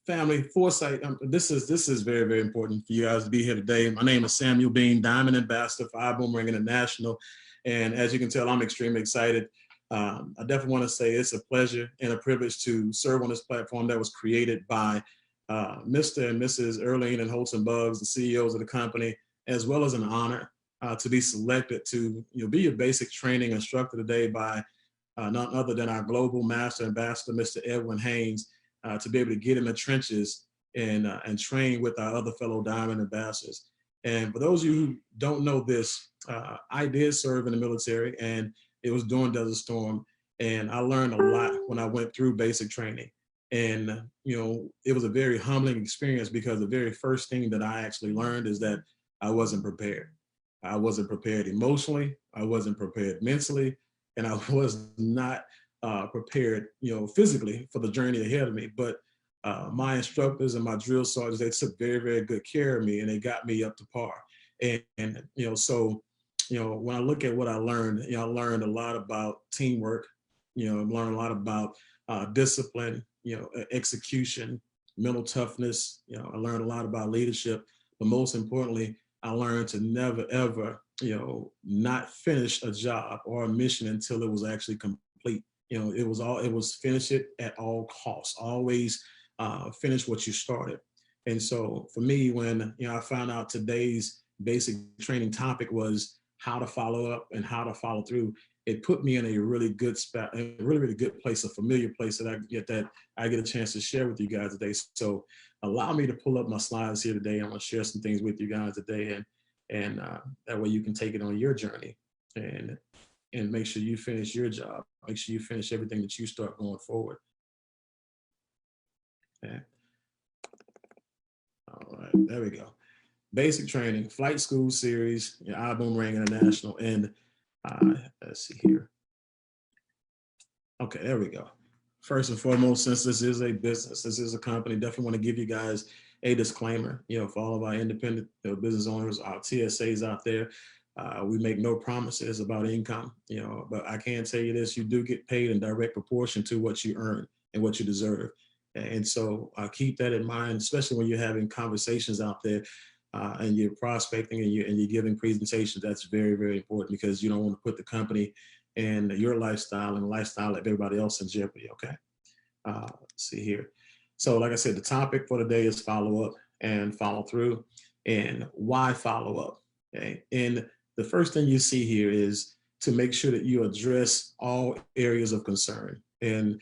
family, foresight. This is very, very important for you guys to be here today. My name is Samuel Bean, Diamond Ambassador for iBuumerang International. And as you can tell, I'm extremely excited. I definitely want to say it's a pleasure and a privilege to serve on this platform that was created by Mr. and Mrs. Erling and Holtz and Buggs, the CEOs of the company, as well as an honor to be selected to be your basic training instructor today by none other than our global master ambassador, Mr. Edwin Haynes, to be able to get in the trenches and train with our other fellow Diamond ambassadors. And for those of you who don't know this, I did serve in the military, and it was during Desert Storm, and I learned a lot when I went through basic training. And it was a very humbling experience because the very first thing that I actually learned is that I wasn't prepared. I wasn't prepared emotionally, I wasn't prepared mentally, and I was not prepared, physically for the journey ahead of me. But my instructors and my drill sergeants, they took very, very good care of me, and they got me up to par. And so, when I look at what I learned, I learned a lot about teamwork. I learned a lot about discipline, execution, mental toughness. I learned a lot about leadership, but most importantly, I learned to never, ever, not finish a job or a mission until it was actually complete. It was finish it at all costs. Always finish what you started. And so for me, when I found out today's basic training topic was how to follow up and how to follow through, it put me in a really good spot, a really, really good place, a familiar place that I get a chance to share with you guys today. So allow me to pull up my slides here today. I'm gonna share some things with you guys today, and that way you can take it on your journey and make sure you finish your job. Make sure you finish everything that you start going forward. Okay. All right, there we go. Basic training, flight school series, iBuumerang International, and let's see here. Okay, there we go. First and foremost, since this is a business, this is a company, definitely want to give you guys a disclaimer, for all of our independent business owners, our TSAs out there. We make no promises about income, but I can tell you this, you do get paid in direct proportion to what you earn and what you deserve. And so keep that in mind, especially when you're having conversations out there and you're prospecting and you're giving presentations. That's very, very important because you don't want to put the company and your lifestyle and the lifestyle of everybody else in jeopardy, okay? Let's see here. So like I said, the topic for today is follow up and follow through, and why follow up, okay? And the first thing you see here is to make sure that you address all areas of concern. And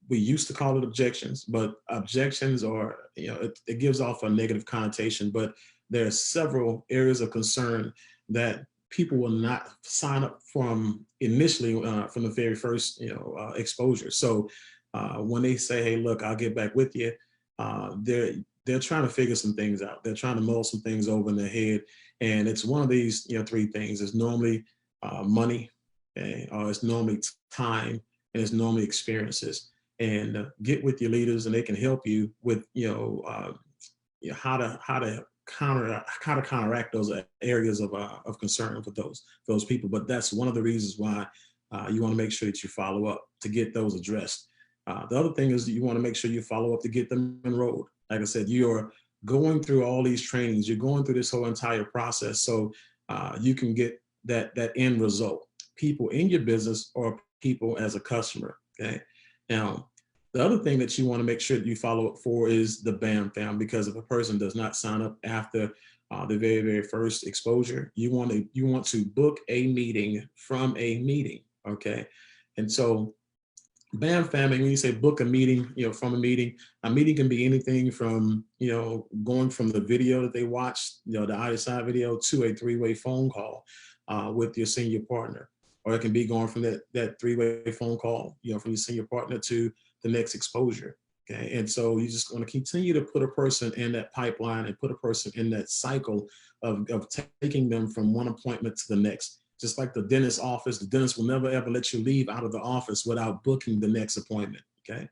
we used to call it objections, but objections are, it gives off a negative connotation, but there are several areas of concern that people will not sign up from initially from the very first, exposure. So when they say, hey, look, I'll get back with you, they're trying to figure some things out. They're trying to mull some things over in their head. And it's one of these, three things. It's normally money, okay? Or it's normally time, and it's normally experiences. And get with your leaders, and they can help you with, how to counteract those areas of concern with those people. But that's one of the reasons why you want to make sure that you follow up to get those addressed. The other thing is that you want to make sure you follow up to get them enrolled. Like I said, you're going through all these trainings, you're going through this whole entire process, so you can get that end result. People in your business or people as a customer. Okay. Now, the other thing that you want to make sure that you follow up for is the BAM fam, because if a person does not sign up after the very, very first exposure, you want to book a meeting from a meeting. Okay. And so BAM family, when you say book a meeting, from a meeting can be anything from, going from the video that they watched, the either side video, to a three-way phone call with your senior partner. Or it can be going from that three-way phone call, from your senior partner to the next exposure. Okay. And so you just want to continue to put a person in that pipeline and put a person in that cycle of taking them from one appointment to the next. Just like the dentist's office, the dentist will never ever let you leave out of the office without booking the next appointment. Okay.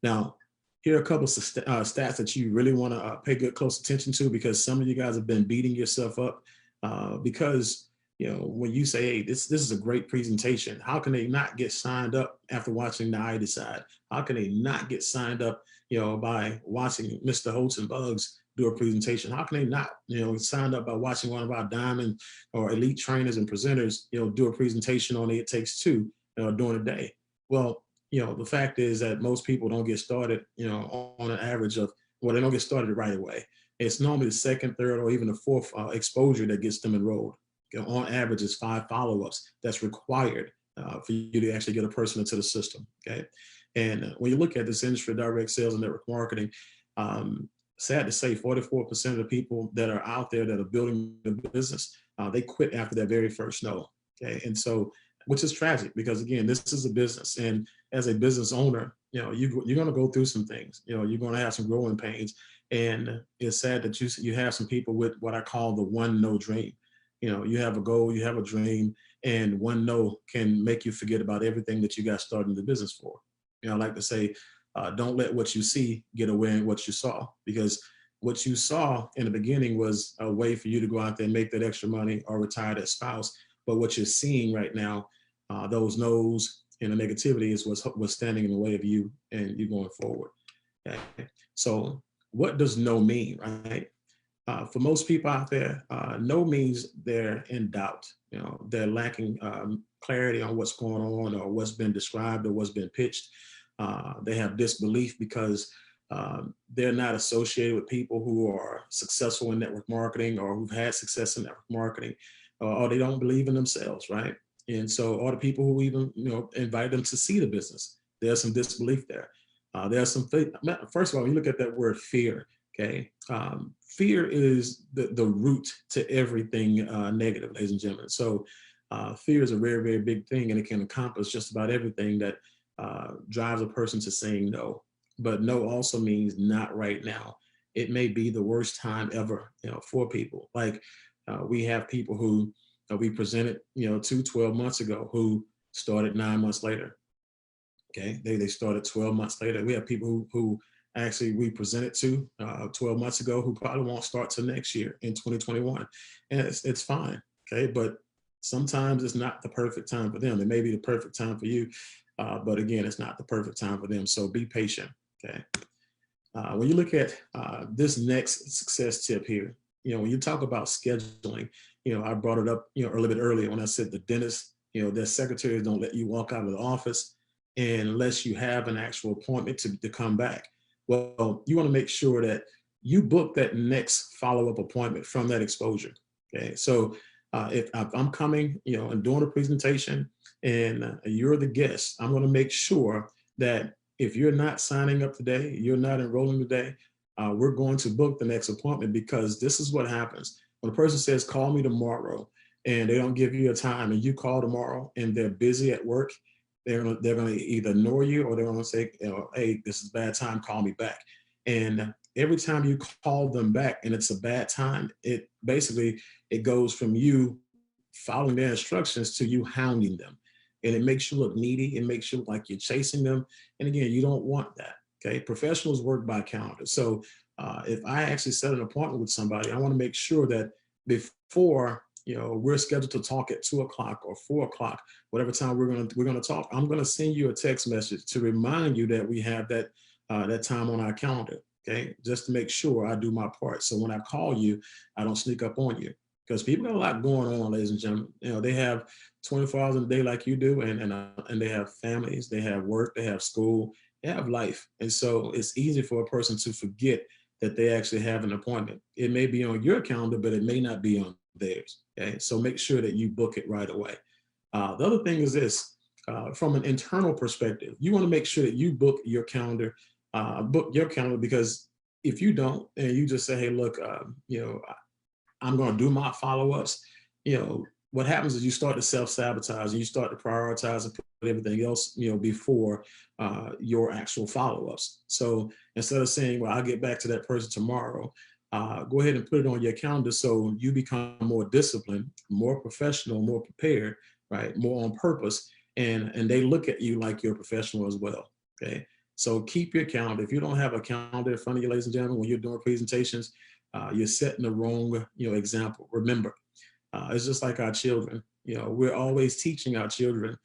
Now, here are a couple of stats that you really want to pay good close attention to, because some of you guys have been beating yourself up because when you say, hey, this is a great presentation, how can they not get signed up after watching the I Decide? How can they not get signed up by watching Mr. Holtz and Bugs do a presentation. How can they not, sign up by watching one of our diamond or elite trainers and presenters, do a presentation on It Takes Two during the day? Well, the fact is that most people don't get started, on an average of, well, they don't get started right away. It's normally the second, third, or even the fourth exposure that gets them enrolled. On average, it's 5 follow-ups that's required for you to actually get a person into the system. Okay. And when you look at this industry, direct sales and network marketing, sad to say, 44% of the people that are out there that are building the business, they quit after that very first no. Okay. And so, which is tragic because, again, this is a business. And as a business owner, you're going to go through some things. You're going to have some growing pains. And it's sad that you have some people with what I call the one no dream. You have a goal, you have a dream, and one no can make you forget about everything that you got started in the business for. I like to say, don't let what you see get away in what you saw, because what you saw in the beginning was a way for you to go out there and make that extra money or retire that spouse. But what you're seeing right now, those no's and the negativity is what's standing in the way of you and you going forward. Okay? So what does no mean, right? For most people out there, no means they're in doubt. They're lacking clarity on what's going on or what's been described or what's been pitched. They have disbelief because they're not associated with people who are successful in network marketing or who've had success in network marketing, or they don't believe in themselves, right? And so, or the people who even invite them to see the business, there's some disbelief there. There's some faith. First of all, when you look at that word fear, okay, fear is the root to everything negative, ladies and gentlemen. So fear is a very, very big thing, and it can accomplish just about everything that drives a person to saying no. But no also means not right now. It may be the worst time ever, for people. Like we have people who we presented, to 12 months ago who started 9 months later. Okay, they started 12 months later. We have people who actually we presented to 12 months ago who probably won't start till next year in 2021. And it's fine. Okay, but sometimes it's not the perfect time for them. It may be the perfect time for you, but again, it's not the perfect time for them. So be patient. Okay. When you look at this next success tip here, when you talk about scheduling, I brought it up, a little bit earlier when I said the dentist, their secretaries don't let you walk out of the office unless you have an actual appointment to come back. Well, you want to make sure that you book that next follow-up appointment from that exposure. Okay. So if I'm coming, and doing a presentation and you're the guest, I'm going to make sure that if you're not signing up today, you're not enrolling today, we're going to book the next appointment, because this is what happens. When a person says, call me tomorrow, and they don't give you a time, and you call tomorrow and they're busy at work, they're going to either ignore you or they're going to say, hey, this is a bad time, call me back. And every time you call them back and it's a bad time, it goes from you following their instructions to you hounding them. And it makes you look needy. It makes you look like you're chasing them. And again, you don't want that. Okay. Professionals work by calendar. So if I actually set an appointment with somebody, I want to make sure that before, we're scheduled to talk at 2 o'clock or 4 o'clock, whatever time we're going to talk, I'm going to send you a text message to remind you that we have that time on our calendar. Okay. Just to make sure I do my part. So when I call you, I don't sneak up on you, because people got a lot going on, ladies and gentlemen. They have 24 hours in a day like you do, and they have families, they have work, they have school, they have life. And so it's easy for a person to forget that they actually have an appointment. It may be on your calendar, but it may not be on theirs. Okay, so make sure that you book it right away. The other thing is this, from an internal perspective, you want to make sure that you book your calendar, because if you don't, and you just say, hey, look, I'm going to do my follow-ups, what happens is you start to self-sabotage and you start to prioritize and put everything else, before your actual follow-ups. So instead of saying, well, I'll get back to that person tomorrow, go ahead and put it on your calendar so you become more disciplined, more professional, more prepared, right? More on purpose. And they look at you like you're a professional as well. Okay. So keep your calendar. If you don't have a calendar in front of you, ladies and gentlemen, when you're doing presentations, you're setting the wrong, example. Remember, it's just like our children. We're always teaching our children,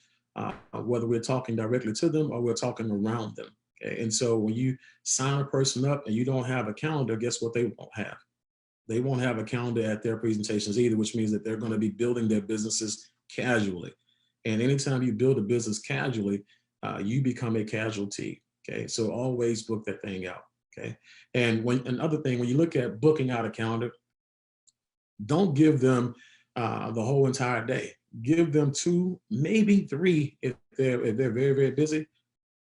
whether we're talking directly to them or we're talking around them. Okay. And so when you sign a person up and you don't have a calendar, guess what they won't have? They won't have a calendar at their presentations either, which means that they're going to be building their businesses casually. And anytime you build a business casually, you become a casualty. Okay. So always book that thing out. Okay. And another thing, when you look at booking out a calendar, don't give them the whole entire day. Give them 2, maybe 3 if they're very, very busy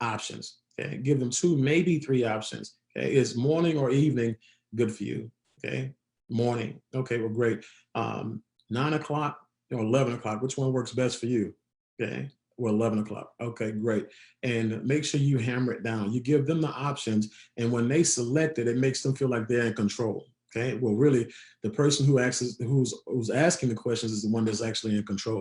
options. Okay. Give them 2, maybe 3 options. Okay. Is morning or evening good for you? Okay. Morning. Okay. Well, great. 9 o'clock or 11 o'clock. Which one works best for you? Okay. Well, 11 o'clock. Okay, great. And make sure you hammer it down. You give them the options. And when they select it, it makes them feel like they're in control. Okay. Well, really, the person who's asking the questions is the one that's actually in control.